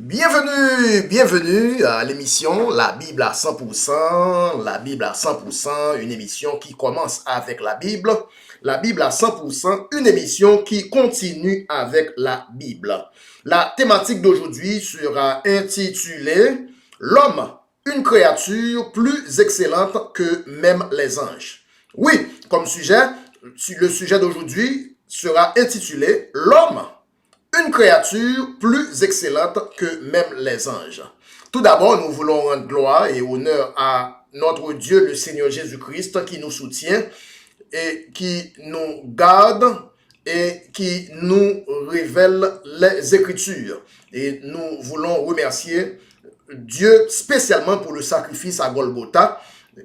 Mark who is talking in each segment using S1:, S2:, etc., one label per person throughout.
S1: Bienvenue à l'émission La Bible à 100%, La Bible à 100%, une émission qui commence avec la Bible à 100%, une émission qui continue avec la Bible. La thématique d'aujourd'hui sera intitulée L'homme, une créature plus excellente que même les anges. Oui, comme sujet, le sujet d'aujourd'hui sera intitulé L'homme, une créature plus excellente que même les anges. Tout d'abord, nous voulons rendre gloire et honneur à notre Dieu, le Seigneur Jésus-Christ, qui nous soutient et qui nous garde et qui nous révèle les Écritures. Et nous voulons remercier Dieu spécialement pour le sacrifice à Golgotha.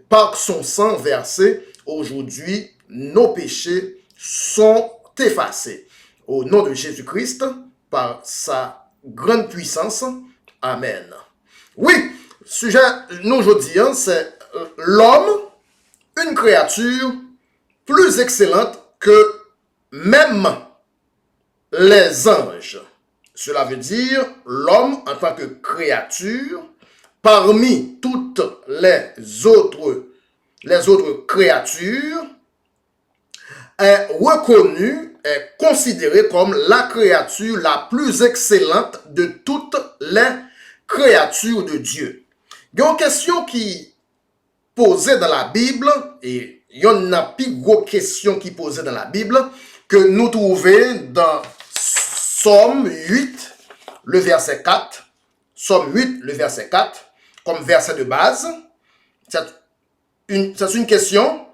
S1: Par son sang versé, aujourd'hui, nos péchés sont effacés. Au nom de Jésus-Christ, par sa grande puissance. Amen. Oui, sujet nous aujourd'hui, c'est l'homme, une créature plus excellente que même les anges. Cela veut dire l'homme en tant que créature, parmi toutes les autres créatures, est reconnu, est considéré comme la créature la plus excellente de toutes les créatures de Dieu. Il y a une question qui posée dans la Bible, et il y en a plus gros question qui posée dans la Bible, que nous trouvons dans Somme 8, le verset 4. Somme 8, le verset 4, comme verset de base. C'est une question.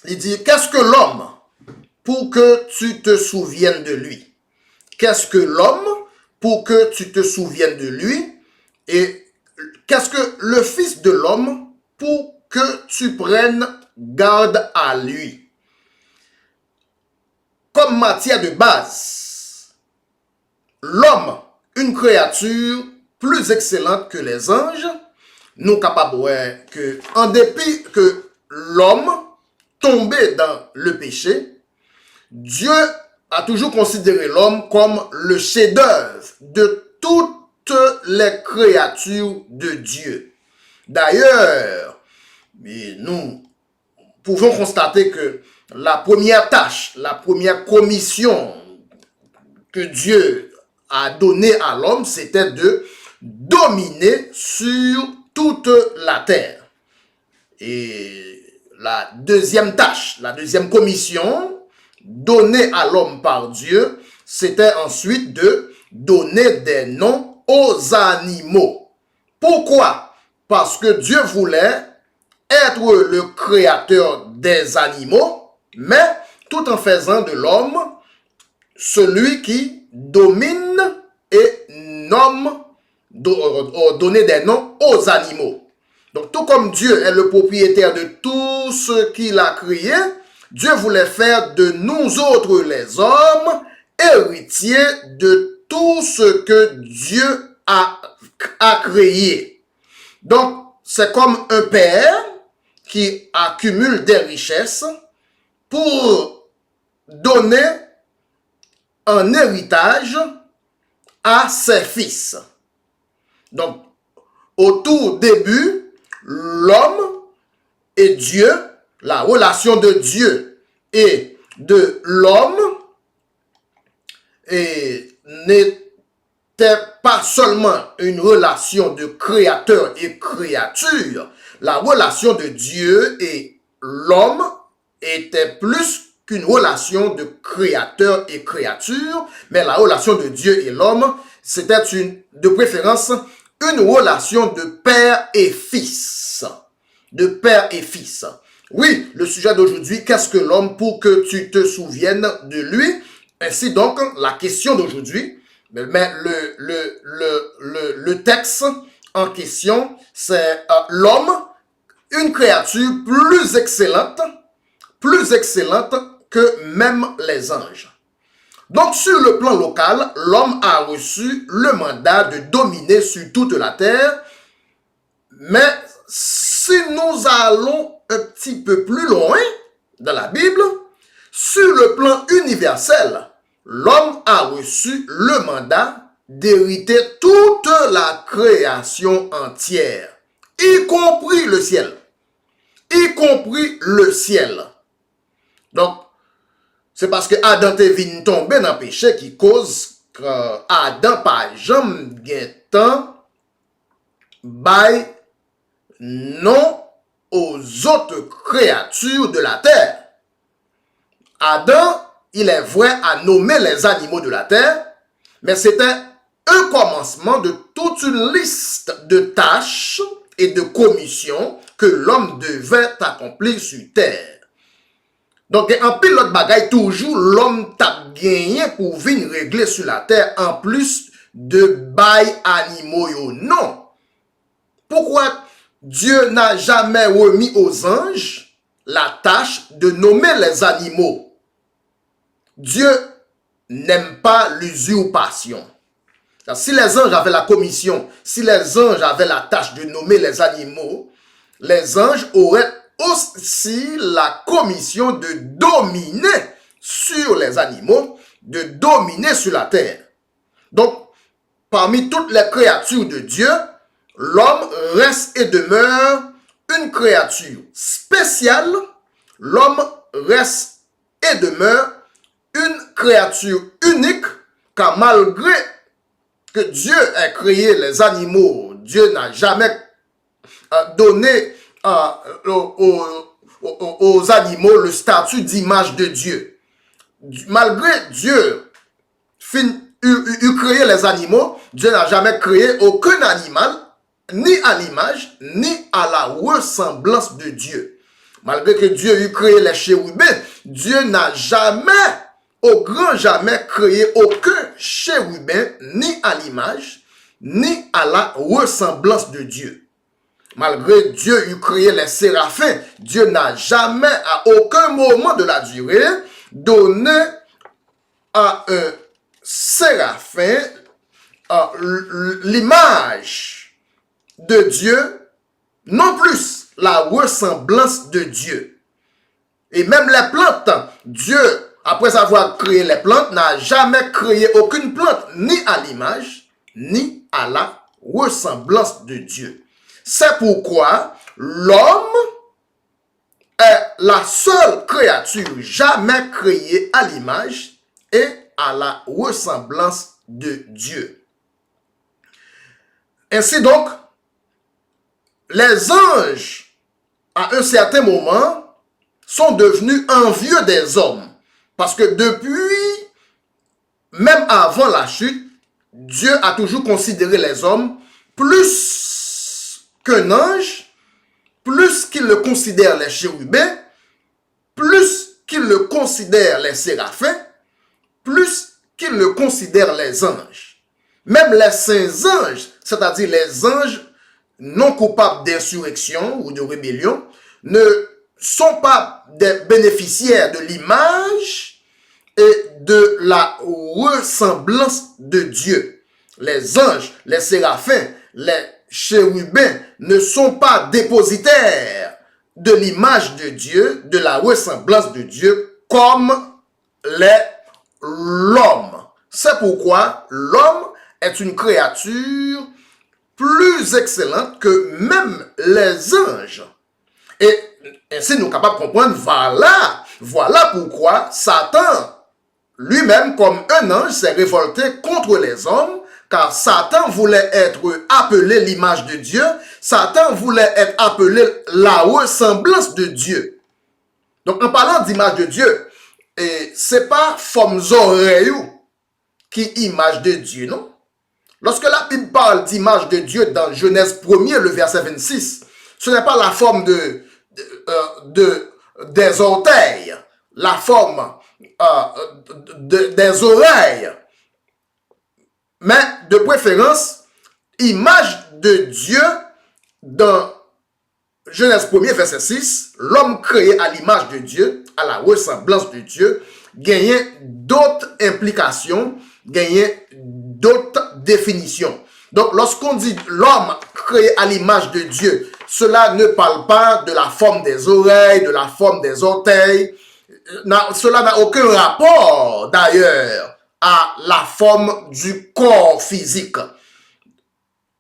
S1: Il dit, qu'est-ce que l'homme pour que tu te souviennes de lui? Qu'est-ce que l'homme pour que tu te souviennes de lui? Et qu'est-ce que le Fils de l'homme pour que tu prennes garde à lui? Comme matière de base, l'homme, une créature plus excellente que les anges, nous capables que, en dépit que l'homme tombé dans le péché, Dieu a toujours considéré l'homme comme le chef-d'œuvre de toutes les créatures de Dieu. D'ailleurs, nous pouvons constater que la première tâche, la première commission que Dieu a donnée à l'homme, c'était de dominer sur toute la terre. Et la deuxième tâche, la deuxième commission donnée à l'homme par Dieu, c'était ensuite de donner des noms aux animaux. Pourquoi? Parce que Dieu voulait être le créateur des animaux, mais tout en faisant de l'homme celui qui domine et nomme, donner des noms aux animaux. Donc, tout comme Dieu est le propriétaire de tout ce qu'il a créé, Dieu voulait faire de nous autres, les hommes, héritiers de tout ce que Dieu a créé. Donc, c'est comme un père qui accumule des richesses pour donner un héritage à ses fils. Donc, au tout début, l'homme et Dieu, la relation de Dieu et de l'homme n'était pas seulement une relation de créateur et créature. La relation de Dieu et l'homme était plus qu'une relation de créateur et créature, mais la relation de Dieu et l'homme, c'était de préférence une relation de père et fils. De père et fils. Oui, le sujet d'aujourd'hui, qu'est-ce que l'homme pour que tu te souviennes de lui? Ainsi donc, la question d'aujourd'hui, mais le texte en question, c'est l'homme, une créature plus excellente que même les anges. Donc, sur le plan local, l'homme a reçu le mandat de dominer sur toute la terre. Mais si nous allons un petit peu plus loin dans la Bible, sur le plan universel, l'homme a reçu le mandat d'hériter toute la création entière, y compris le ciel. Y compris le ciel. Donc, c'est parce que Adam te vin tomber dans le péché qui cause que Adam pas jamais gen temps bay non aux autres créatures de la terre. Adam, il est vrai, a nommé les animaux de la terre, mais c'était un commencement de toute une liste de tâches et de commissions que l'homme devait accomplir sur terre. Donc, en pile l'autre bagaille, toujours l'homme t'a gagné pour venir régler sur la terre en plus de bail animaux. Non. Pourquoi Dieu n'a jamais remis aux anges la tâche de nommer les animaux? Dieu n'aime pas l'usurpation. Si les anges avaient la commission, si les anges avaient la tâche de nommer les animaux, les anges auraient aussi la commission de dominer sur les animaux, de dominer sur la terre. Donc, parmi toutes les créatures de Dieu, l'homme reste et demeure une créature spéciale. L'homme reste et demeure une créature unique, car malgré que Dieu ait créé les animaux, Dieu n'a jamais donné aux animaux le statut d'image de Dieu. Malgré Dieu eut créé les animaux, Dieu n'a jamais créé aucun animal, ni à l'image, ni à la ressemblance de Dieu. Malgré que Dieu eut créé les chérubins, Dieu n'a jamais, au grand jamais, créé aucun chérubin, ni à l'image, ni à la ressemblance de Dieu. Malgré Dieu eut créé les séraphins, Dieu n'a jamais, à aucun moment de la durée, donné à un séraphin l'image de Dieu, non plus la ressemblance de Dieu. Et même les plantes, Dieu, après avoir créé les plantes, n'a jamais créé aucune plante, ni à l'image, ni à la ressemblance de Dieu. C'est pourquoi l'homme est la seule créature jamais créée à l'image et à la ressemblance de Dieu. Ainsi donc, les anges, à un certain moment, sont devenus envieux des hommes. Parce que depuis, même avant la chute, Dieu a toujours considéré les hommes plus qu'un ange, plus qu'il le considère les chérubins, plus qu'il le considère les séraphins, plus qu'il le considère les anges. Même les saints anges, c'est-à-dire les anges non coupables d'insurrection ou de rébellion, ne sont pas des bénéficiaires de l'image et de la ressemblance de Dieu. Les anges, les séraphins, les chérubins ne sont pas dépositaires de l'image de Dieu, de la ressemblance de Dieu, comme l'homme. C'est pourquoi l'homme est une créature plus excellente que même les anges. Et ainsi nous sommes capables de comprendre, voilà pourquoi Satan lui-même, comme un ange, s'est révolté contre les hommes, car Satan voulait être appelé l'image de Dieu, Satan voulait être appelé la ressemblance de Dieu. Donc en parlant d'image de Dieu, c'est pas forme oreilles qui image de Dieu, non? Lorsque la Bible parle d'image de Dieu dans Genèse 1er, le verset 26, ce n'est pas la forme des orteils, la forme des oreilles, mais de préférence, image de Dieu dans Genèse 1er, verset 6, l'homme créé à l'image de Dieu, à la ressemblance de Dieu, gagne d'autres implications, gagne d'autres définitions. Donc, lorsqu'on dit l'homme créé à l'image de Dieu, cela ne parle pas de la forme des oreilles, de la forme des orteils. Cela n'a aucun rapport, d'ailleurs, à la forme du corps physique.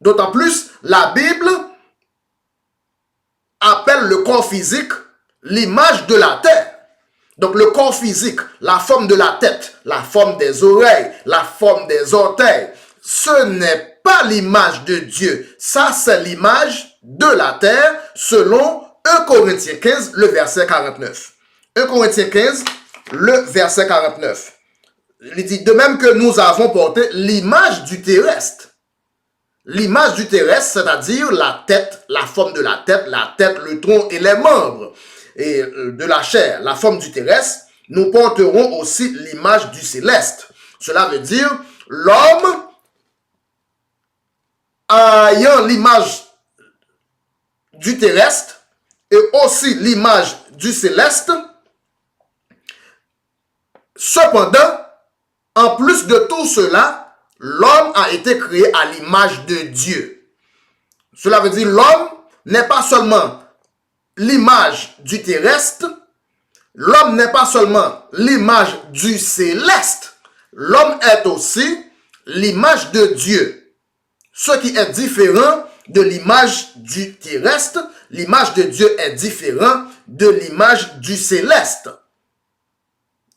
S1: D'autant plus, la Bible appelle le corps physique l'image de la terre. Donc le corps physique, la forme de la tête, la forme des oreilles, la forme des orteils, ce n'est pas l'image de Dieu. Ça, c'est l'image de la terre selon 1 Corinthiens 15, le verset 49. 1 Corinthiens 15, le verset 49. Il dit, de même que nous avons porté l'image du terrestre. L'image du terrestre, c'est-à-dire la tête, la forme de la tête, le tronc et les membres et de la chair, la forme du terrestre, nous porterons aussi l'image du céleste. Cela veut dire l'homme ayant l'image du terrestre et aussi l'image du céleste. Cependant, en plus de tout cela, l'homme a été créé à l'image de Dieu. Cela veut dire l'homme n'est pas seulement l'image du terrestre, l'homme n'est pas seulement l'image du céleste, l'homme est aussi l'image de Dieu. Ce qui est différent de l'image du terrestre, l'image de Dieu est différent de l'image du céleste.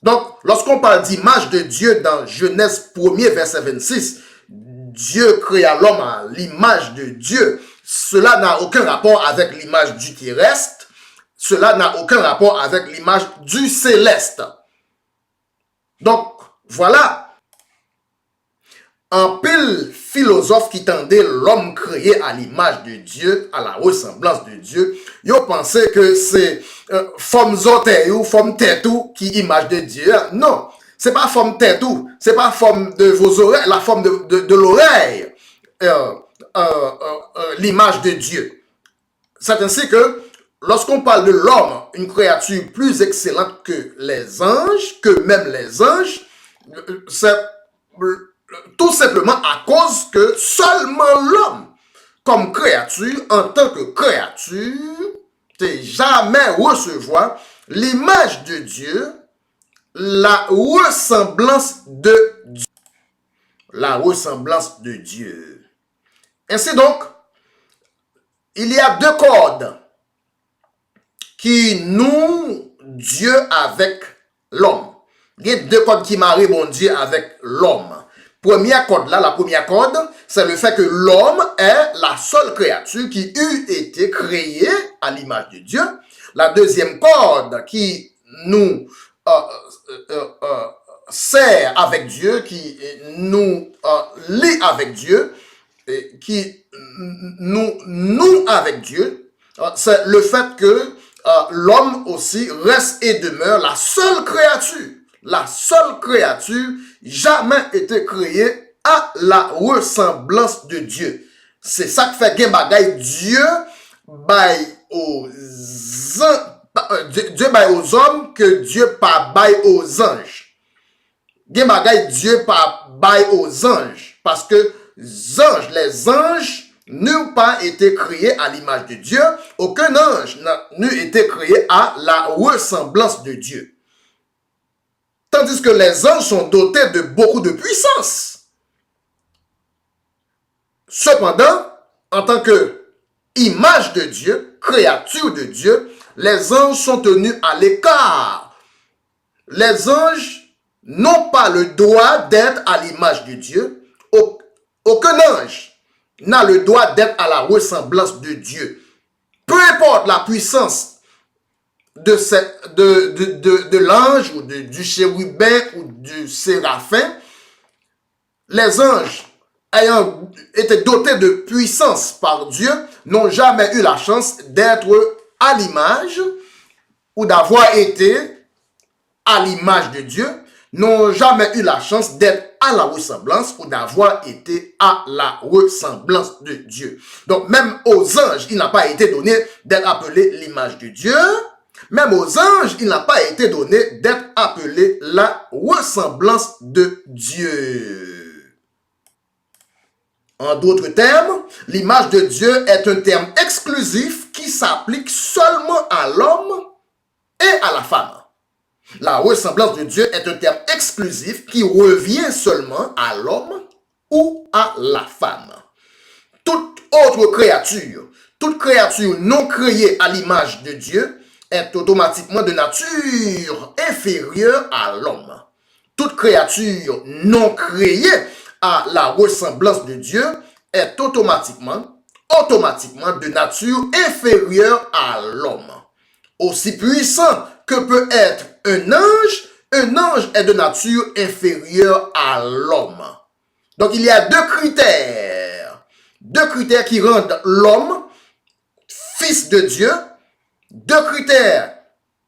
S1: Donc, lorsqu'on parle d'image de Dieu dans Genèse 1er, verset 26, Dieu créa l'homme à l'image de Dieu. Cela n'a aucun rapport avec l'image du terrestre. Cela n'a aucun rapport avec l'image du céleste. Donc, voilà. Un pile philosophe qui tendait l'homme créé à l'image de Dieu, à la ressemblance de Dieu, ils pensaient que c'est forme zoté ou forme tête qui image de Dieu. Non, c'est pas forme tête ou, c'est pas forme de vos oreilles, la forme de l'oreille, l'image de Dieu. C'est ainsi que lorsqu'on parle de l'homme, une créature plus excellente que les anges, que même les anges, c'est tout simplement à cause que seulement l'homme, comme créature, en tant que créature, ne jamais recevoir l'image de Dieu, la ressemblance de Dieu. La ressemblance de Dieu. Ainsi donc, il y a deux cordes qui nouent Dieu avec l'homme. Il y a deux cordes qui marient mon Dieu avec l'homme. Première corde là, la première corde, c'est le fait que l'homme est la seule créature qui eût été créée à l'image de Dieu. La deuxième corde qui nous sert avec Dieu, qui nous lie avec Dieu, et qui nous noue avec Dieu, c'est le fait que l'homme aussi reste et demeure la seule créature jamais été créée à la ressemblance de Dieu. C'est ça que fait gen bagay Dieu bail aux hommes que Dieu pas bail aux anges. Gen bagay Dieu pas bail aux anges parce que les anges n'ont pas été créés à l'image de Dieu. Aucun ange n'a été créé à la ressemblance de Dieu. Tandis que les anges sont dotés de beaucoup de puissance. Cependant, en tant que image de Dieu, créature de Dieu, les anges sont tenus à l'écart. Les anges n'ont pas le droit d'être à l'image de Dieu. Aucun ange n'a le droit d'être à la ressemblance de Dieu. Peu importe la puissance de l'ange ou du chérubin ou du séraphin, les anges ayant été dotés de puissance par Dieu n'ont jamais eu la chance d'être à l'image ou d'avoir été à l'image de Dieu, n'ont jamais eu la chance d'être à la ressemblance ou d'avoir été à la ressemblance de Dieu. Donc même aux anges, il n'a pas été donné d'être appelé l'image de Dieu. Même aux anges, il n'a pas été donné d'être appelé la ressemblance de Dieu. En d'autres termes, l'image de Dieu est un terme exclusif qui s'applique seulement à l'homme et à la femme. La ressemblance de Dieu est un terme exclusif qui revient seulement à l'homme ou à la femme. Toute créature non créée à l'image de Dieu est automatiquement de nature inférieure à l'homme. Toute créature non créée à la ressemblance de Dieu est automatiquement de nature inférieure à l'homme. Aussi puissant que peut être un ange est de nature inférieure à l'homme. Donc il y a deux critères qui rendent l'homme fils de Dieu, deux critères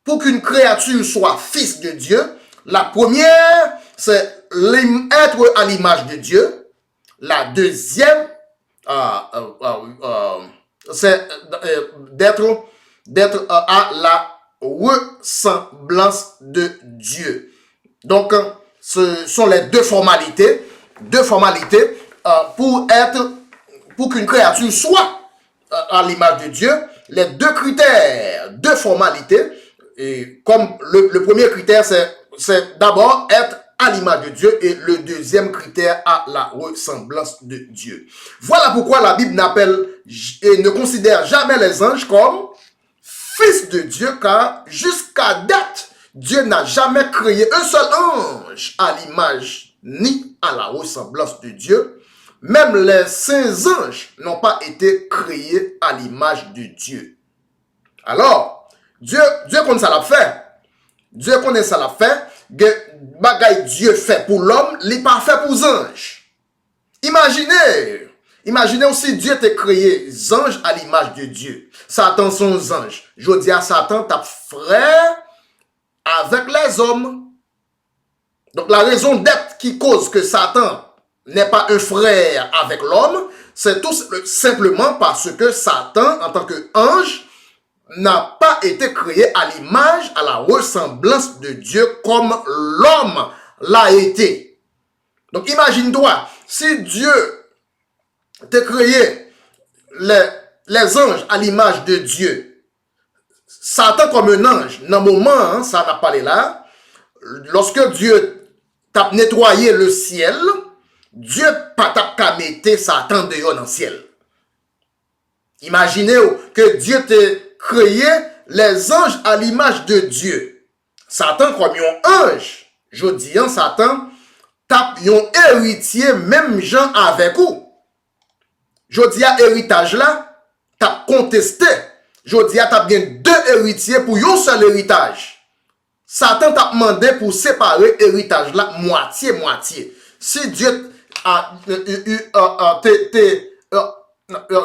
S1: pour qu'une créature soit fils de Dieu. La première, c'est être à l'image de Dieu. La deuxième, c'est d'être à la ressemblance de Dieu. Donc, ce sont les deux formalités pour qu'une créature soit à l'image de Dieu. Les deux critères, deux formalités, et comme le premier critère, c'est d'abord être à l'image de Dieu et le deuxième critère à la ressemblance de Dieu. Voilà pourquoi la Bible n'appelle et ne considère jamais les anges comme fils de Dieu, car jusqu'à date, Dieu n'a jamais créé un seul ange à l'image ni à la ressemblance de Dieu. Même les saints anges n'ont pas été créés à l'image de Dieu. Alors, Dieu connaît ça l'a fait. Dieu connaît ça l'a fait. Bagay Dieu fait pour l'homme, il n'est pas fait pour les anges. Imaginez aussi Dieu t'a créé les anges à l'image de Dieu. Satan sont les anges. Je dis à Satan, t'as frère avec les hommes. Donc la raison d'être qui cause que Satan n'est pas un frère avec l'homme, c'est tout simplement parce que Satan, en tant qu'ange, n'a pas été créé à l'image, à la ressemblance de Dieu comme l'homme l'a été. Donc imagine-toi, si Dieu t'a créé les anges à l'image de Dieu, Satan comme un ange, dans le moment, ça n'a pas parlé là, lorsque Dieu t'a nettoyé le ciel, Dieu pas t'a mettre Satan dehors dans le ciel. Imaginez que Dieu t'a créé les anges à l'image de Dieu. Satan comme un ange, je dis, Satan tape un héritier même gens avec vous. Je dis à héritage là, t'as contesté. Je dis à t'as bien deux héritiers pour un seul héritage. Satan t'a demandé pour séparer héritage là moitié. Si Dieu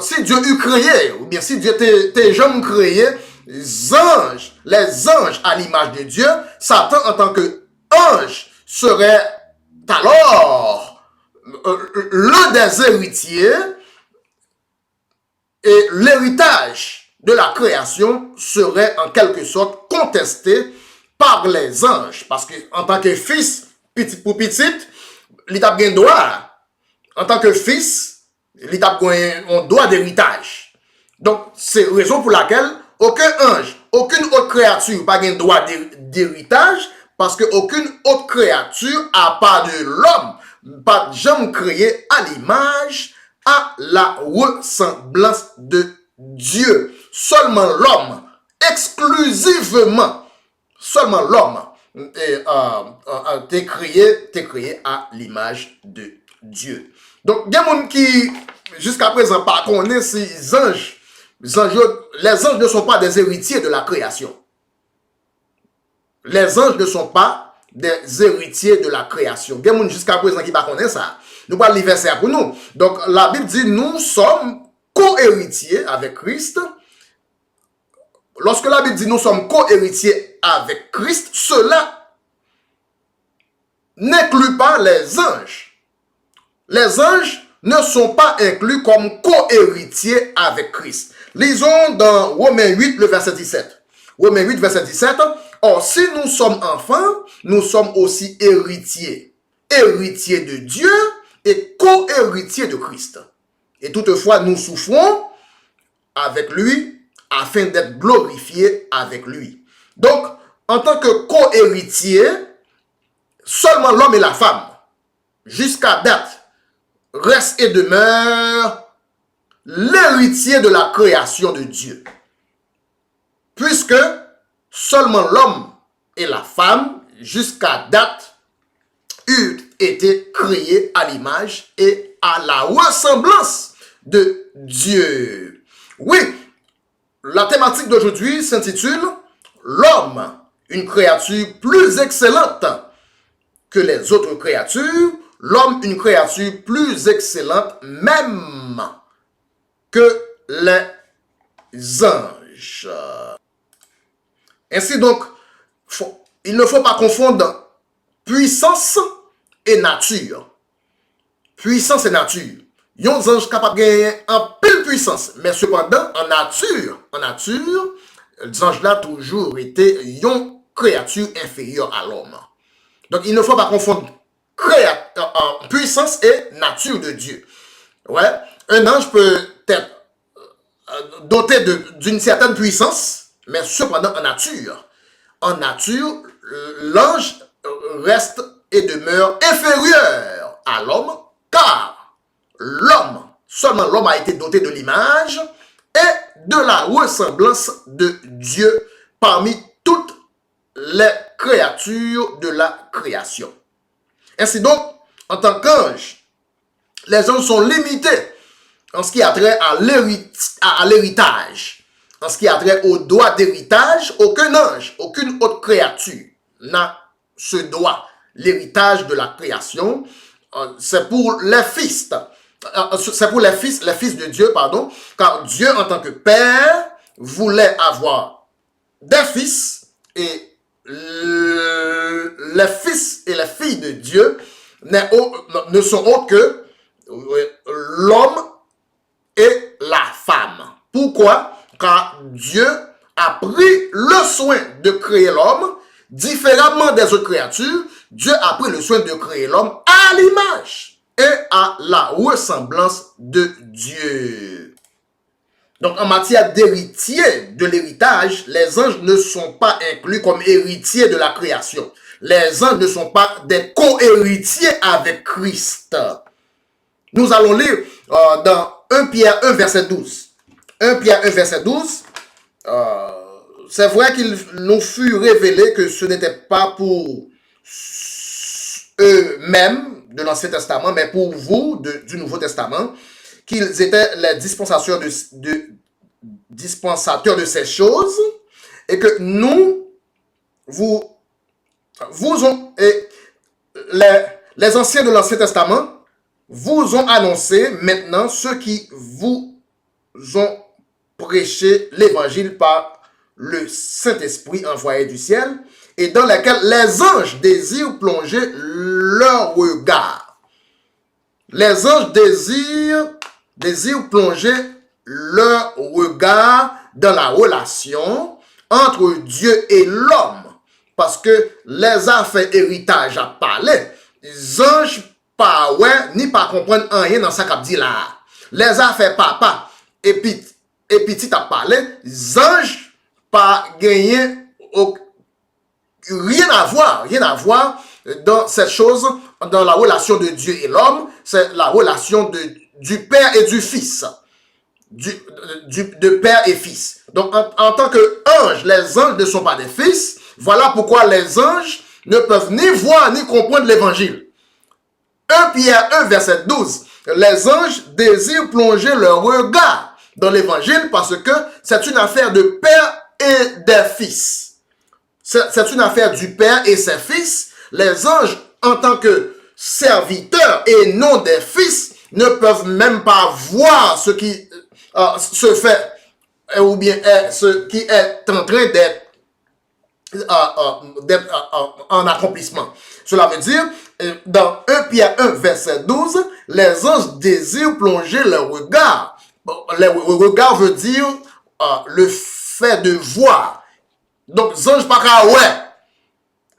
S1: si Dieu eut créé, ou bien si Dieu t'es jamais créé, les anges à l'image de Dieu, Satan en tant que ange serait alors l'un des héritiers et l'héritage de la création serait en quelque sorte contesté par les anges. Parce que en tant que fils, pour petit, il a bien droit. En tant que fils, il a un droit d'héritage. Donc, c'est la raison pour laquelle aucun ange, aucune autre créature n'a pas droit d'héritage, parce qu'aucune autre créature, à part de l'homme, pas jamais créé à l'image, à la ressemblance de Dieu. Seulement l'homme, exclusivement, seulement l'homme t'es créé à l'image de Dieu. Donc, il y a des gens qui, jusqu'à présent, pas connaissent ces anges. Les anges ne sont pas des héritiers de la création. Les anges ne sont pas des héritiers de la création. Il y a des gens jusqu'à présent qui ne connaissent pas ça. Nous parlons de verset pour nous. Donc, la Bible dit, nous sommes co-héritiers avec Christ. Lorsque la Bible dit, nous sommes co-héritiers avec Christ, cela n'inclut pas les anges. Les anges ne sont pas inclus comme co-héritiers avec Christ. Lisons dans Romains 8, le verset 17. Romains 8, verset 17. Or, si nous sommes enfants, nous sommes aussi héritiers. Héritiers de Dieu et co-héritiers de Christ. Et toutefois, nous souffrons avec lui afin d'être glorifiés avec lui. Donc, en tant que co-héritier, seulement l'homme et la femme, jusqu'à date, reste et demeure l'héritier de la création de Dieu. Puisque seulement l'homme et la femme, jusqu'à date, eurent été créés à l'image et à la ressemblance de Dieu. Oui, la thématique d'aujourd'hui s'intitule « L'homme, une créature plus excellente que les autres créatures, l'homme, une créature plus excellente même que les anges. » Ainsi donc, il ne faut pas confondre puissance et nature. Puissance et nature. Yon ange capable de gagner en pile puissance, mais cependant, en nature, les anges là toujours été une créature inférieure à l'homme. Donc, il ne faut pas confondre puissance et nature de Dieu. Ouais, un ange peut être doté d'une certaine puissance, mais cependant en nature, l'ange reste et demeure inférieur à l'homme, car seulement l'homme a été doté de l'image et de la ressemblance de Dieu parmi toutes les créatures de la création. Ainsi donc, en tant qu'ange, les anges sont limités en ce qui a trait à l'héritage. En ce qui a trait au droit d'héritage, aucun ange, aucune autre créature n'a ce droit. L'héritage de la création, c'est pour les fils. C'est pour les fils de Dieu, pardon, car Dieu, en tant que Père, voulait avoir des fils et les fils et les filles de Dieu ne sont autres que l'homme et la femme. Pourquoi? Car Dieu a pris le soin de créer l'homme, différemment des autres créatures. Dieu a pris le soin de créer l'homme à l'image et à la ressemblance de Dieu. Donc, en matière d'héritier de l'héritage, les anges ne sont pas inclus comme héritiers de la création. Les anges ne sont pas des co-héritiers avec Christ. Nous allons lire dans 1 Pierre 1, verset 12. 1 Pierre 1, verset 12. C'est vrai qu'il nous fut révélé que ce n'était pas pour eux-mêmes de l'Ancien Testament, mais pour vous du Nouveau Testament, qu'ils étaient les dispensateurs de ces choses, et que les anciens de l'Ancien Testament vous ont annoncé maintenant ceux qui vous ont prêché l'évangile par le Saint-Esprit envoyé du ciel, et dans lequel les anges désirent plonger leur regard. Les anges désirent plonger leur regard dans la relation entre Dieu et l'homme. Parce que les affaires héritage à parler, les anges pas ouais, ni pas comprendre rien dans ça qu'a dit là. Les affaires papa et petit à parler, les anges pas gagner rien à voir dans cette chose, dans la relation de Dieu et l'homme, c'est la relation du Père et du Fils. De Père et Fils. Donc, en tant qu'anges, les anges ne sont pas des fils. Voilà pourquoi les anges ne peuvent ni voir ni comprendre l'évangile. 1 Pierre 1, verset 12. Les anges désirent plonger leur regard dans l'évangile parce que c'est une affaire de Père et des fils. C'est une affaire du Père et ses fils. Les anges, en tant que serviteurs et non des fils, ne peuvent même pas voir ce qui se fait ou bien ce qui est en train d'être en accomplissement. Cela veut dire, dans 1 Pierre 1, verset 12, les anges désirent plonger leur regard. Le regard veut dire le fait de voir. Donc, les anges pas qu'à ouais.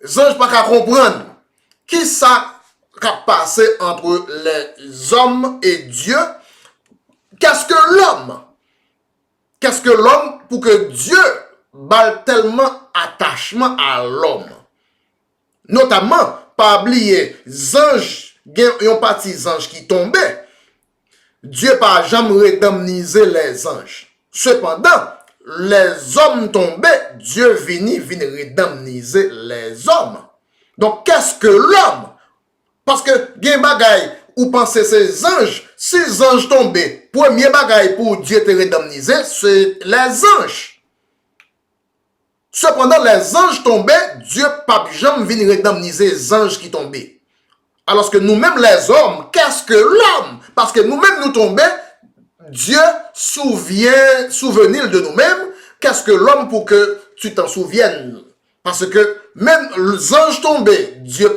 S1: Les anges pas qu'à comprendre. Qui ça qu'a passé entre les hommes et Dieu? Qu'est-ce que l'homme? Qu'est-ce que l'homme pour que Dieu balle tellement attachement à l'homme. Notamment, pas oublier, anges, yon parti anges qui tombaient. Dieu pas jamais indemnisé les anges. Cependant, les hommes tombaient, Dieu vini indemniser les hommes. Donc, qu'est-ce que l'homme? Parce que, gen bagay, ou pensez ces anges, ces anges tombés, premier bagay pour Dieu te indemniser, c'est les anges. Cependant, les anges tombaient, Dieu pas jamais vini indemniser les anges qui tombaient. Alors que nous-mêmes, les hommes, qu'est-ce que l'homme? Parce que nous-mêmes, nous tombons, Dieu souvenir de nous-mêmes. Qu'est-ce que l'homme pour que tu t'en souviennes? Parce que même les anges tombés, Dieu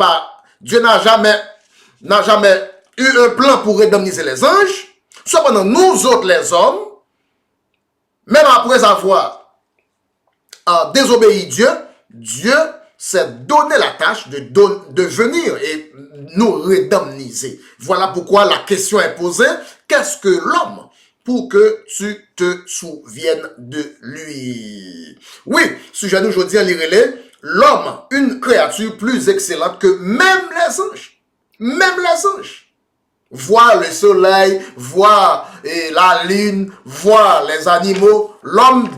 S1: n'a jamais eu un plan pour indemniser les anges. Cependant, nous autres, les hommes, même après avoir désobéi Dieu s'est donné la tâche de venir et nous indemniser. Voilà pourquoi la question est posée, qu'est-ce que l'homme pour que tu te souviennes de lui? Oui, sujet d'aujourd'hui, l'homme, une créature plus excellente que même les anges. Même les anges. Voir le soleil, voir la lune, voir les animaux, l'homme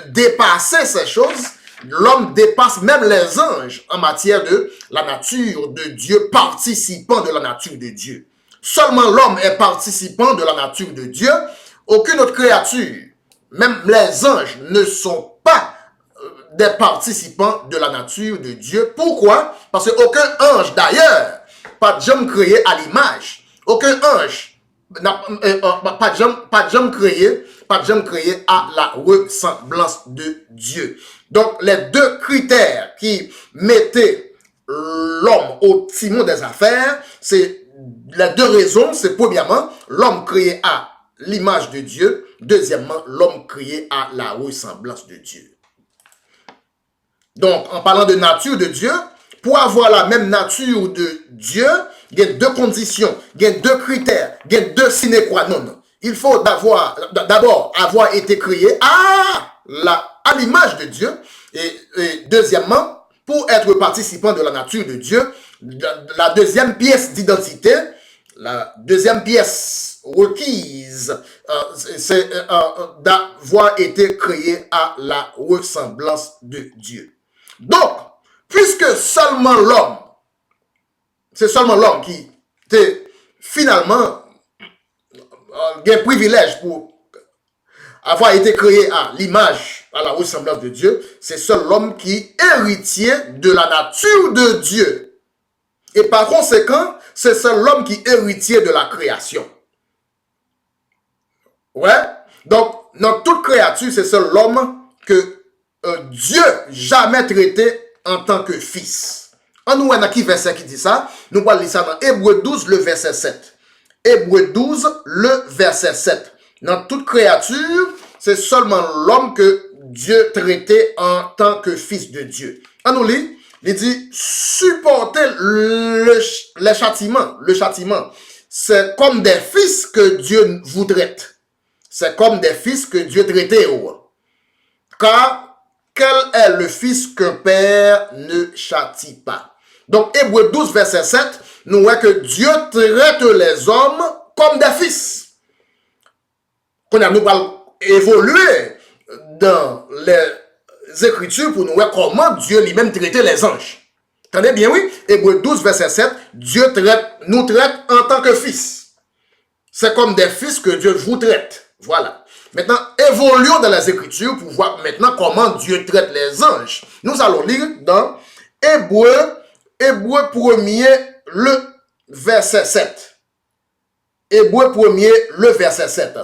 S1: dépassait ces choses. L'homme dépasse même les anges en matière de la nature de Dieu, participant de la nature de Dieu. Seulement l'homme est participant de la nature de Dieu. Aucune autre créature, même les anges, ne sont pas des participants de la nature de Dieu. Pourquoi? Parce qu'aucun ange, d'ailleurs, pas de jamais créé à l'image. Aucun ange pas de jamais créé à la ressemblance de Dieu. Donc, les deux critères qui mettaient l'homme au timon des affaires, c'est les deux raisons. C'est premièrement, l'homme créé à l'image de Dieu. Deuxièmement, l'homme créé à la ressemblance de Dieu. Donc, en parlant de nature de Dieu, pour avoir la même nature de Dieu, il y a deux conditions, il y a deux critères, il y a deux sine qua non. Il faut d'abord avoir été créé à l'image de Dieu. Et deuxièmement, pour être participant de la nature de Dieu, la deuxième pièce d'identité, la deuxième pièce requise, c'est d'avoir été créé à la ressemblance de Dieu. Donc, puisque seulement l'homme, c'est seulement l'homme qui était finalement un privilège pour avoir été créé à l'image, à la ressemblance de Dieu, c'est seul l'homme qui est héritier de la nature de Dieu. Et par conséquent, c'est seul l'homme qui est héritier de la création. Ouais? Donc, dans toute créature, c'est seul l'homme que Dieu jamais traité en tant que fils. On nous a qui verset qui dit ça? Nous allons lire ça dans Hébreux 12, le verset 7. Hébreux 12, le verset 7. Dans toute créature, c'est seulement l'homme que Dieu traitait en tant que fils de Dieu. On nous lit, il dit, supporter le châtiment. Le châtiment, c'est comme des fils que Dieu vous traite. C'est comme des fils que Dieu traitait. Car quel est le fils qu'un père ne châtie pas? Donc, Hébreux 12, verset 7, nous voyons que Dieu traite les hommes comme des fils. Qu'on a nous évoluer dans les Écritures pour nous voir comment Dieu lui-même traitait les anges. Entendez bien, oui? Hébreux 12, verset 7, Dieu nous traite en tant que fils. C'est comme des fils que Dieu vous traite. Voilà. Maintenant, évoluons dans les Écritures pour voir maintenant comment Dieu traite les anges. Nous allons lire dans Hébreux 1er, le verset 7. Hébreux 1er, le verset 7.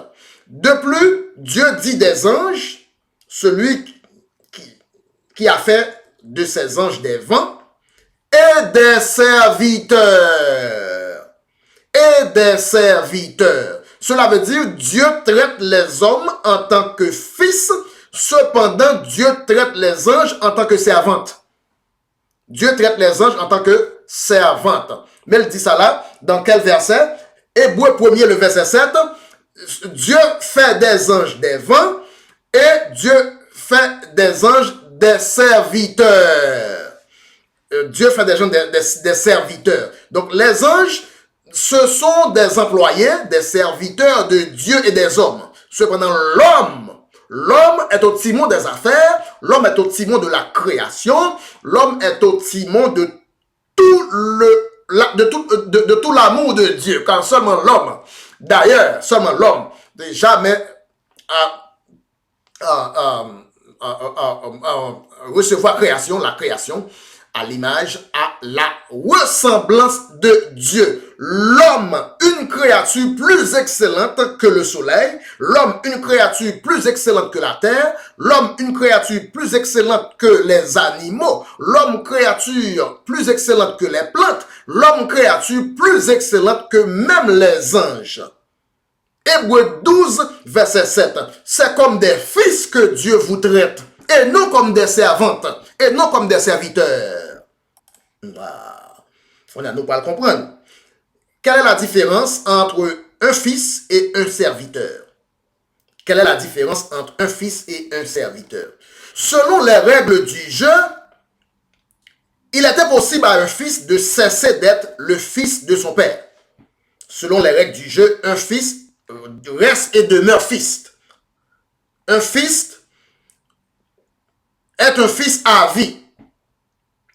S1: De plus, Dieu dit des anges, celui qui a fait de ses anges des vents, et des serviteurs. Et des serviteurs. Cela veut dire Dieu traite les hommes en tant que fils, cependant Dieu traite les anges en tant que servantes. Dieu traite les anges en tant que servantes. Mais il dit ça là, dans quel verset? Hébreux 1er, le verset 7. Dieu fait des anges des vents et Dieu fait des anges des serviteurs. Dieu fait des gens des serviteurs. Donc les anges, ce sont des employés, des serviteurs de Dieu et des hommes. Cependant, l'homme est au timon des affaires, l'homme est au timon de la création, l'homme est au timon de tout l'amour de Dieu, car seulement l'homme, d'ailleurs, seulement l'homme, jamais recevoir la création, à l'image, à la ressemblance de Dieu. L'homme, une créature plus excellente que le soleil, l'homme, une créature plus excellente que la terre, l'homme, une créature plus excellente que les animaux, l'homme, créature plus excellente que les plantes, l'homme, créature plus excellente que même les anges. Hébreux 12, verset 7. C'est comme des fils que Dieu vous traite, et non comme des servantes, et non comme des serviteurs. On a nous pas le comprendre. Quelle est la différence entre un fils et un serviteur? Quelle est la différence entre un fils et un serviteur? Selon les règles du jeu, il était possible à un fils de cesser d'être le fils de son père. Selon les règles du jeu, un fils reste et demeure fils. Un fils est un fils à vie.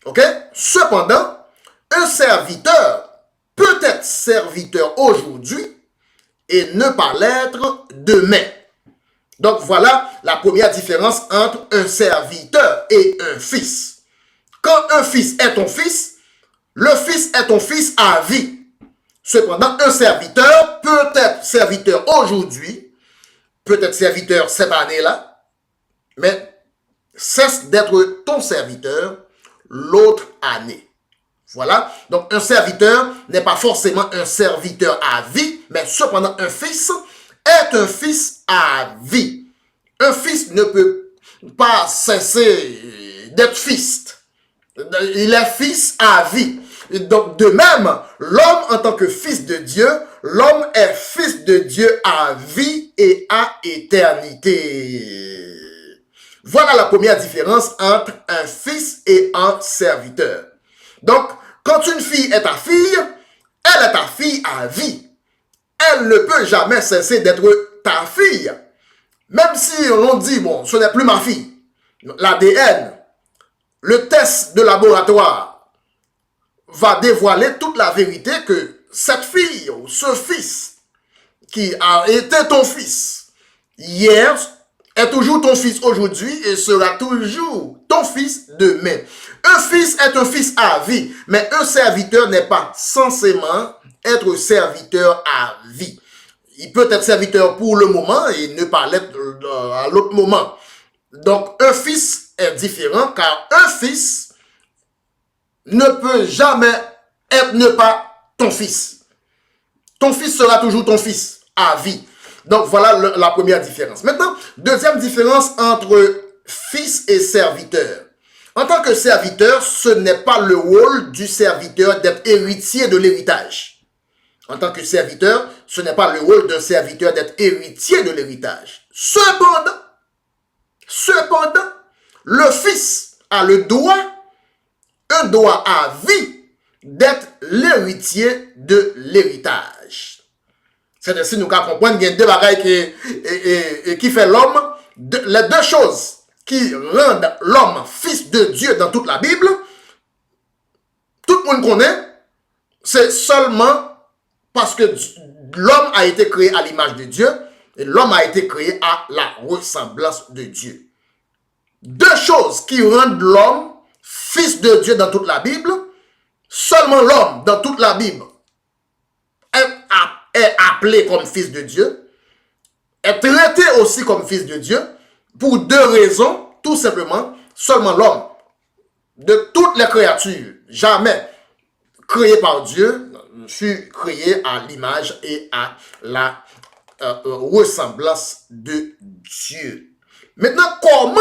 S1: Ok? Cependant, un serviteur peut être serviteur aujourd'hui et ne pas l'être demain. Donc voilà la première différence entre un serviteur et un fils. Quand un fils est ton fils, le fils est ton fils à vie. Cependant, un serviteur peut être serviteur aujourd'hui, peut être serviteur cette année-là, mais cesse d'être ton serviteur l'autre année. Voilà. Donc, un serviteur n'est pas forcément un serviteur à vie, mais cependant, un fils est un fils à vie. Un fils ne peut pas cesser d'être fils. Il est fils à vie. Donc, de même, l'homme en tant que fils de Dieu, l'homme est fils de Dieu à vie et à éternité. Voilà la première différence entre un fils et un serviteur. Donc, quand une fille est ta fille, elle est ta fille à vie. Elle ne peut jamais cesser d'être ta fille. Même si on dit, bon, ce n'est plus ma fille. L'ADN, le test de laboratoire va dévoiler toute la vérité que cette fille ou ce fils qui a été ton fils hier est toujours ton fils aujourd'hui et sera toujours ton fils demain. Un fils est un fils à vie, mais un serviteur n'est pas censément être serviteur à vie. Il peut être serviteur pour le moment et ne pas l'être à l'autre moment. Donc, un fils est différent car un fils ne peut jamais être ne pas ton fils. Ton fils sera toujours ton fils à vie. Donc, voilà la première différence. Maintenant, deuxième différence entre fils et serviteur. En tant que serviteur, ce n'est pas le rôle du serviteur d'être héritier de l'héritage. En tant que serviteur, ce n'est pas le rôle d'un serviteur d'être héritier de l'héritage. Cependant, le fils a le droit, un droit à vie, d'être l'héritier de l'héritage. C'est ainsi nous comprenons qu'il y a deux bagailles qui fait l'homme. Les deux choses qui rendent l'homme fils de Dieu dans toute la Bible, tout le monde connaît, c'est seulement parce que l'homme a été créé à l'image de Dieu et l'homme a été créé à la ressemblance de Dieu. Deux choses qui rendent l'homme fils de Dieu dans toute la Bible, seulement l'homme dans toute la Bible est appelé comme fils de Dieu, est traité aussi comme fils de Dieu, pour deux raisons, tout simplement, seulement l'homme, de toutes les créatures, jamais créé par Dieu, fut créé à l'image et à la ressemblance de Dieu. Maintenant, comment,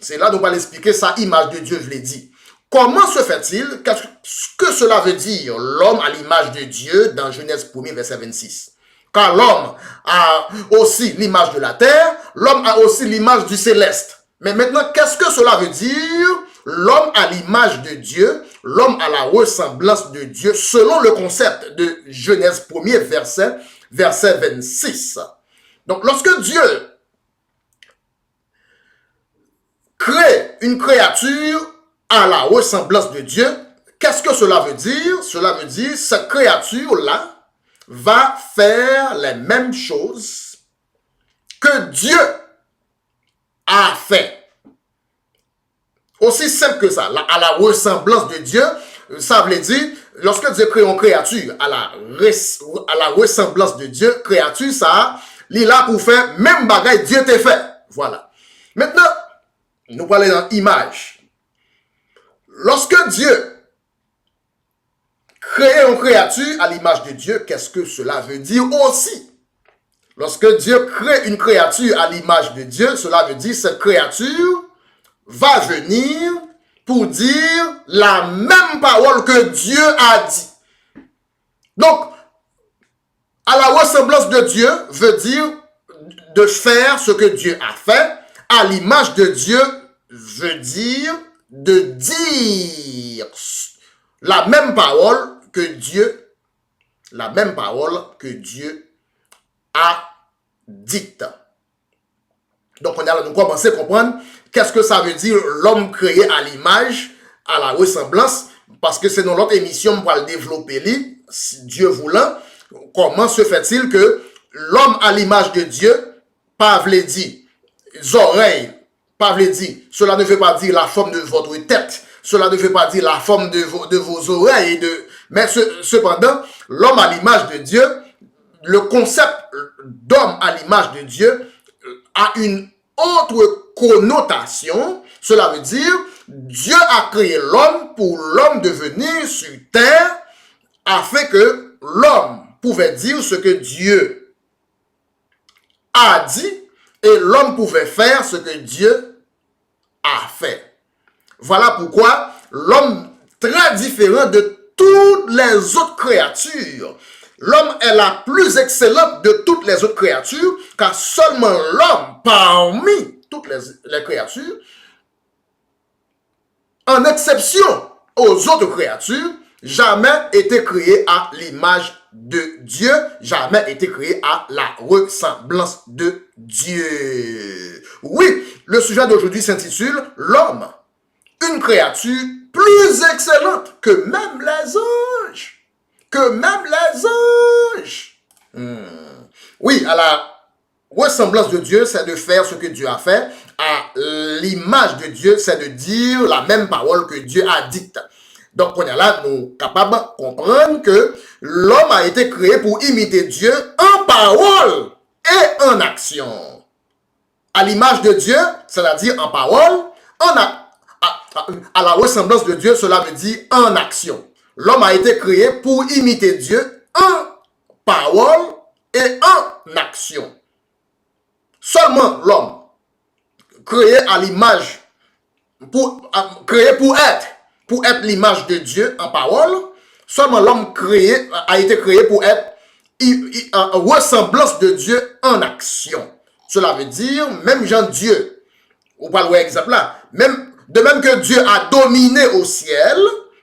S1: c'est là qu'on va l'expliquer, sa image de Dieu, je l'ai dit. Comment se fait-il? Qu'est-ce que cela veut dire, l'homme à l'image de Dieu, dans Genèse 1er, verset 26? Car l'homme a aussi l'image de la terre, l'homme a aussi l'image du céleste. Mais maintenant, qu'est-ce que cela veut dire? L'homme à l'image de Dieu, l'homme à la ressemblance de Dieu, selon le concept de Genèse 1er verset 26. Donc, lorsque Dieu crée une créature à la ressemblance de Dieu, qu'est-ce que cela veut dire? Cela veut dire cette créature-là va faire les mêmes choses que Dieu a fait. Aussi simple que ça, à la ressemblance de Dieu, ça veut dire, lorsque Dieu crée une créature à la ressemblance de Dieu, créature, ça, il est là pour faire même bagaille Dieu t'a fait. Voilà. Maintenant, nous parlons dans image. Lorsque Dieu crée une créature à l'image de Dieu, qu'est-ce que cela veut dire aussi? Lorsque Dieu crée une créature à l'image de Dieu, cela veut dire que cette créature va venir pour dire la même parole que Dieu a dit. Donc, à la ressemblance de Dieu veut dire de faire ce que Dieu a fait. À l'image de Dieu veut dire de dire la même parole que Dieu, a dite. Donc, on a commencé à comprendre qu'est-ce que ça veut dire l'homme créé à l'image, à la ressemblance, parce que c'est dans l'autre émission, on va le développer, si Dieu voulant. Comment se fait-il que l'homme à l'image de Dieu, pas veut dire oreilles, pas veut dire, cela ne veut pas dire la forme de votre tête, cela ne veut pas dire la forme de vos oreilles, mais cependant, l'homme à l'image de Dieu, le concept d'homme à l'image de Dieu a une autre connotation. Cela veut dire Dieu a créé l'homme pour l'homme de venir sur terre afin que l'homme pouvait dire ce que Dieu a dit et l'homme pouvait faire ce que Dieu a fait. Voilà pourquoi l'homme, très différent de toutes les autres créatures, l'homme est la plus excellente de toutes les autres créatures, car seulement l'homme, parmi toutes les créatures, en exception aux autres créatures, jamais été créé à l'image de Dieu, jamais été créé à la ressemblance de Dieu. Oui, le sujet d'aujourd'hui s'intitule « L'homme, une créature plus excellente que même les anges. » Que même les anges. Oui, à la ressemblance de Dieu, c'est de faire ce que Dieu a fait. À l'image de Dieu, c'est de dire la même parole que Dieu a dite. Donc, on est là, nous sommes capables de comprendre que l'homme a été créé pour imiter Dieu en parole et en action. À l'image de Dieu, c'est-à-dire en parole, à la ressemblance de Dieu, cela veut dire en action. L'homme a été créé pour imiter Dieu en parole et en action. Seulement l'homme, créé à l'image, créé pour être l'image de Dieu en parole, seulement l'homme a été créé pour être en ressemblance de Dieu en action. Cela veut dire, même Jean-Dieu, ou pas l'exemple là, de même que Dieu a dominé au ciel,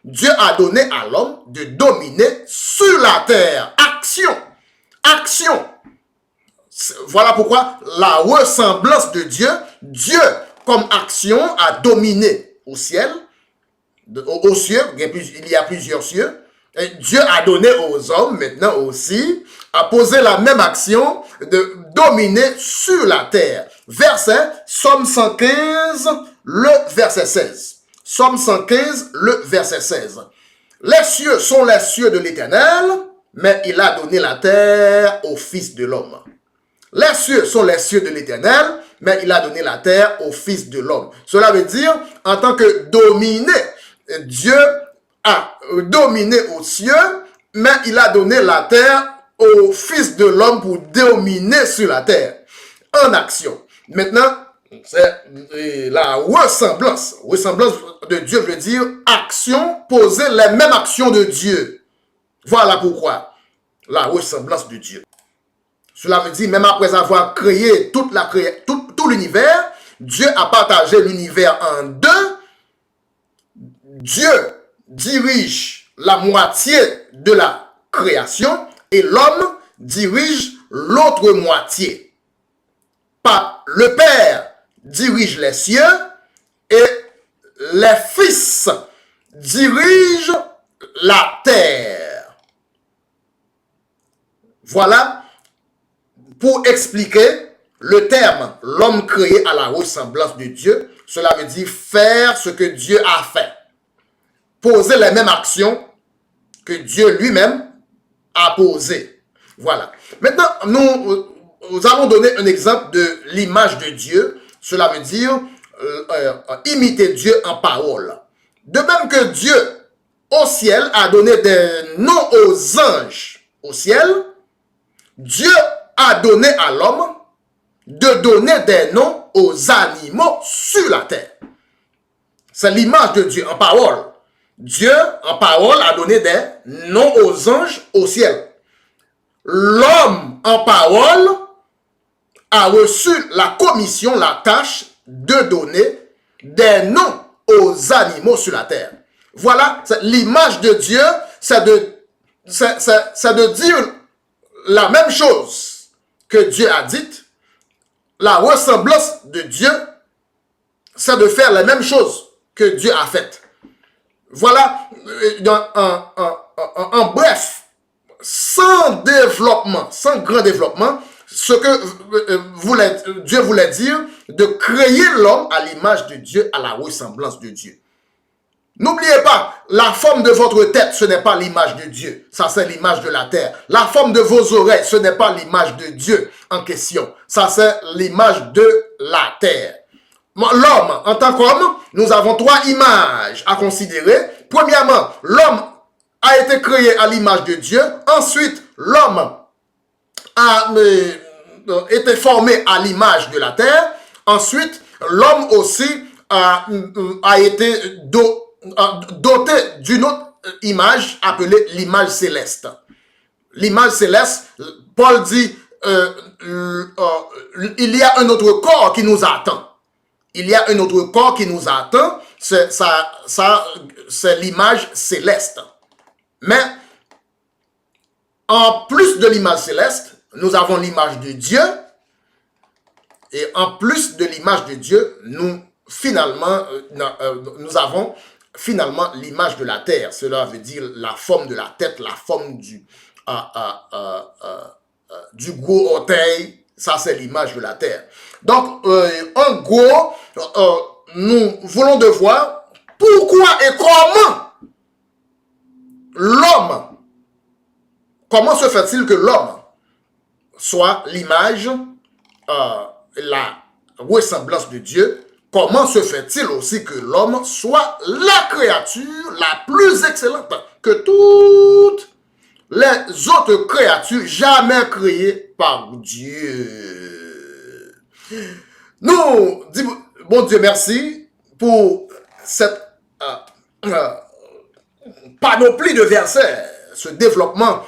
S1: Dieu a donné à l'homme de dominer sur la terre. Action. Action. Voilà pourquoi la ressemblance de Dieu, Dieu comme action a dominé au ciel, aux cieux, il y a plusieurs cieux. Et Dieu a donné aux hommes maintenant aussi à poser la même action de dominer sur la terre. Verset, Somme 115, le verset 16. Somme 115, le verset 16. Les cieux sont les cieux de l'Éternel, mais il a donné la terre au Fils de l'homme. Les cieux sont les cieux de l'Éternel, mais il a donné la terre au Fils de l'homme. Cela veut dire, en tant que dominé, Dieu a dominé aux cieux, mais il a donné la terre au Fils de l'homme pour dominer sur la terre, en action. Maintenant, c'est la ressemblance. Ressemblance de Dieu veut dire action, poser les mêmes actions de Dieu. Voilà pourquoi la ressemblance de Dieu. Cela veut dire, même après avoir créé tout l'univers, Dieu a partagé l'univers en deux. Dieu dirige la moitié de la création et l'homme dirige l'autre moitié. Le Père dirige les cieux et les fils dirigent la terre. Voilà pour expliquer le terme l'homme créé à la ressemblance de Dieu. Cela veut dire faire ce que Dieu a fait. Poser les mêmes actions que Dieu lui-même a posées. Voilà. Maintenant, nous allons donner un exemple de l'image de Dieu. Cela veut dire imiter Dieu en parole. De même que Dieu au ciel a donné des noms aux anges au ciel, Dieu a donné à l'homme de donner des noms aux animaux sur la terre. C'est l'image de Dieu en parole. Dieu, en parole, a donné des noms aux anges au ciel. L'homme, en parole, a reçu la commission, la tâche de donner des noms aux animaux sur la terre. Voilà, l'image de Dieu, c'est de dire la même chose que Dieu a dite. La ressemblance de Dieu, c'est de faire la même chose que Dieu a faite. Voilà, en bref, sans développement, sans grand développement, ce que Dieu voulait dire, de créer l'homme à l'image de Dieu, à la ressemblance de Dieu. N'oubliez pas, la forme de votre tête, ce n'est pas l'image de Dieu. Ça, c'est l'image de la terre. La forme de vos oreilles, ce n'est pas l'image de Dieu en question. Ça, c'est l'image de la terre. L'homme, en tant qu'homme, nous avons trois images à considérer. Premièrement, l'homme a été créé à l'image de Dieu. Ensuite, l'homme a été formé à l'image de la terre. Ensuite, l'homme aussi a été doté d'une autre image appelée l'image céleste. L'image céleste, Paul dit, il y a un autre corps qui nous attend. Il y a un autre corps qui nous attend, c'est l'image céleste. Mais, en plus de l'image céleste, nous avons l'image de Dieu. Et en plus de l'image de Dieu, nous avons finalement l'image de la terre. Cela veut dire la forme de la tête, la forme du gros orteil. Ça, c'est l'image de la terre. Donc, en gros, nous voulons de voir pourquoi et comment se fait-il que l'homme soit l'image, la ressemblance de Dieu? Comment se fait-il aussi que l'homme soit la créature la plus excellente que toutes les autres créatures jamais créées par Dieu? Nous disons, bon Dieu, merci pour cette panoplie de versets, ce développement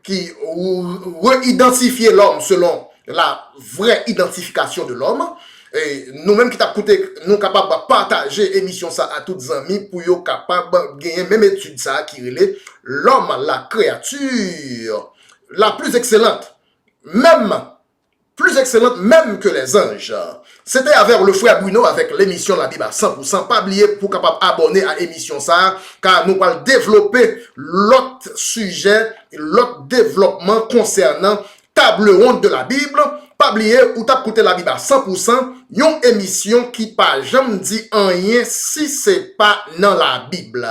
S1: qui re-identifier l'homme selon la vraie identification de l'homme. Et nous-mêmes qui t'avons écouté, nous capables de partager l'émission ça à toutes les amis pour nous capables de gagner même étude ça qui relève l'homme, la créature la plus excellente, plus excellente même que les anges. C'était avec le frère Bruno avec l'émission La Bible à 100%. Pas oublier pour capable abonner à l'émission ça, car nous allons développer l'autre sujet, l'autre développement concernant table ronde de la Bible. Pas oublier ou t'as écouté la Bible à 100%, une émission qui pas jamais dit rien si c'est pas dans la Bible.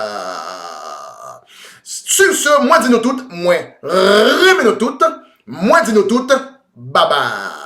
S1: Sur ce, moi dis nous toutes, moi remets nous toutes, moi dis nous toutes, bye bye.